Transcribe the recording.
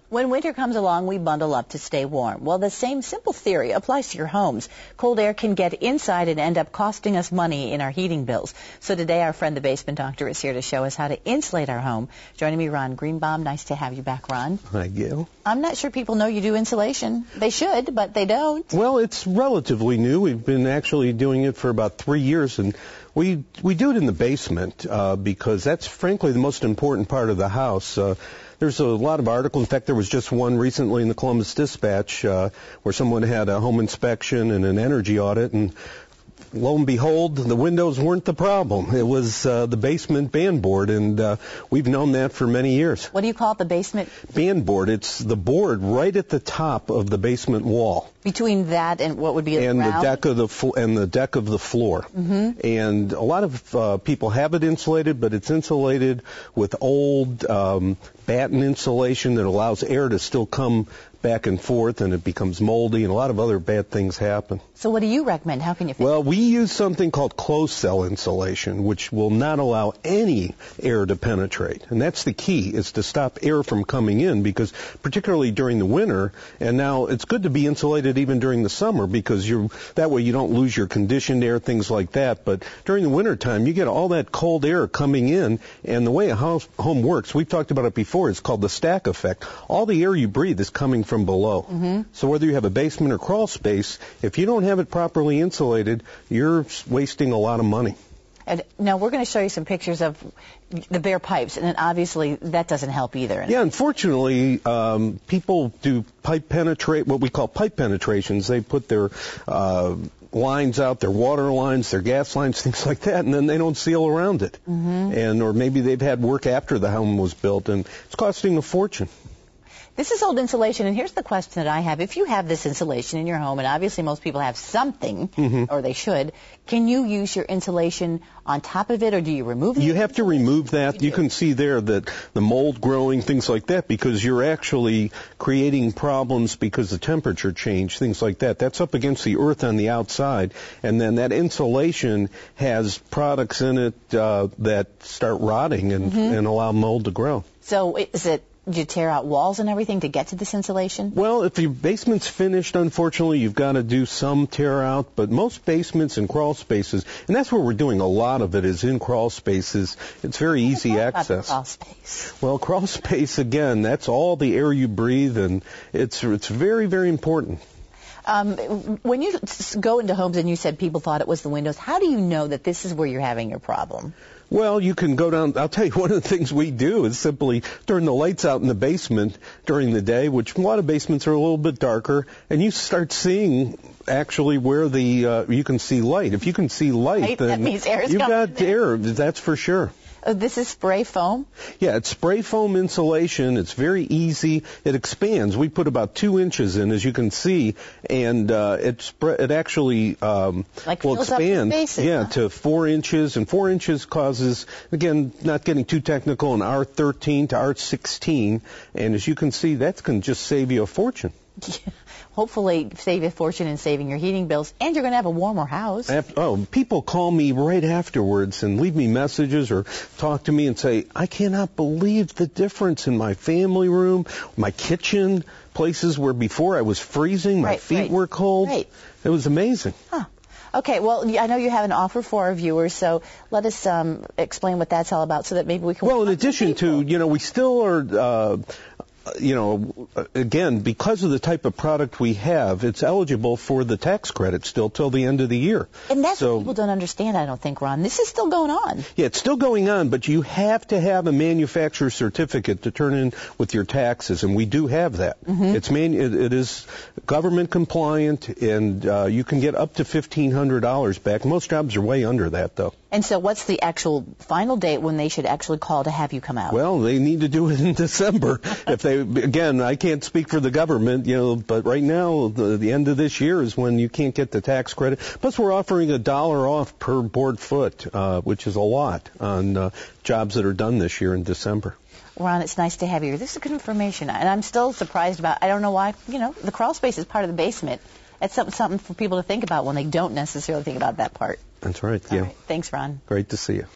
When winter comes along, we bundle up to stay warm. Well, the same simple theory applies to your homes. Cold air can get inside and end up costing us money in our heating bills. So today, our friend the basement doctor is here to show us how to insulate our home. Joining me, Ron Greenbaum. Nice to have you back, Ron. Hi, Gail. I'm not sure people know you do insulation. They should, but they don't. Well, it's relatively new. We've been actually doing it for about 3 years, and we do it in the basement because that's, frankly, the most important part of the house. There's a lot of articles. In fact, there was just one recently in the Columbus Dispatch where someone had a home inspection and an energy audit, and lo and behold, the windows weren't the problem. It was the basement band board, and we've known that for many years. What do you call it, the basement? Band board. It's the board right at the top of the basement wall. Between that and what would be and the deck of the deck of the floor. Mm-hmm. And a lot of people have it insulated, but it's insulated with old batten insulation that allows air to still come back and forth, and it becomes moldy, and a lot of other bad things happen. So what do you recommend? How can you fix it? Well, we use something called closed cell insulation, which will not allow any air to penetrate. And that's the key, is to stop air from coming in, because particularly during the winter, and now it's good to be insulated even during the summer, because that way you don't lose your conditioned air, things like that. But during the winter time, you get all that cold air coming in, and the way a home works, we've talked about it before, it's called the stack effect. All the air you breathe is coming from below. Mm-hmm. So whether you have a basement or crawl space, if you don't have it properly insulated, you're wasting a lot of money. And now we're going to show you some pictures of the bare pipes, and then obviously that doesn't help either. Yeah, unfortunately, people do what we call pipe penetrations. They put their lines out, their water lines, their gas lines, things like that, and then they don't seal around it. Mm-hmm. Or maybe they've had work after the home was built, and it's costing a fortune. This is old insulation, and here's the question that I have. If you have this insulation in your home, and obviously most people have something, mm-hmm. or they should, can you use your insulation on top of it, or do you remove it? You have to remove that. You can see there that the mold growing, things like that, because you're actually creating problems because the temperature change, things like that. That's up against the earth on the outside, and then that insulation has products in it that start rotting and, mm-hmm. and allow mold to grow. So do you tear out walls and everything to get to this insulation? Well, if your basement's finished, unfortunately, you've got to do some tear out, but most basements and crawl spaces, and that's where we're doing a lot of it, is in crawl spaces. It's very easy access. Crawl space. Well, crawl space, again, that's all the air you breathe, and it's very, very important. When you go into homes and you said people thought it was the windows, how do you know that this is where you're having your problem? Well, you can go down. I'll tell you, one of the things we do is simply turn the lights out in the basement during the day, which a lot of basements are a little bit darker, and you start seeing actually where you can see light. If you can see light, then that means air is you've coming got air, that's for sure. This is spray foam? Yeah, it's spray foam insulation. It's very easy. It expands. We put about 2 inches in, as you can see, and it actually will expand to 4 inches, and 4 inches causes, again, not getting too technical, an R13 to R16, and as you can see, that can just save you a fortune. Hopefully save you a fortune in saving your heating bills, and you're going to have a warmer house. People call me right afterwards and leave me messages or talk to me and say, I cannot believe the difference in my family room, my kitchen, places where before I was freezing, my feet were cold. Right. It was amazing. Huh. Okay, well, I know you have an offer for our viewers, so let us explain what that's all about so that maybe we can... Well, in addition to, we still are... again, because of the type of product we have, it's eligible for the tax credit still till the end of the year. And that's what people don't understand, I don't think, Ron. This is still going on. Yeah, it's still going on, but you have to have a manufacturer certificate to turn in with your taxes, and we do have that. Mm-hmm. It is government compliant, and you can get up to $1,500 back. Most jobs are way under that, though. And so what's the actual final date when they should actually call to have you come out? Well, they need to do it in December. Again, I can't speak for the government, but right now, the end of this year is when you can't get the tax credit. Plus, we're offering $1 off per board foot, which is a lot on jobs that are done this year in December. Ron, it's nice to have you here. This is good information, and I'm still surprised about, I don't know why, the crawl space is part of the basement. It's something for people to think about when they don't necessarily think about that part. That's right, yeah. All right. Thanks, Ron. Great to see you.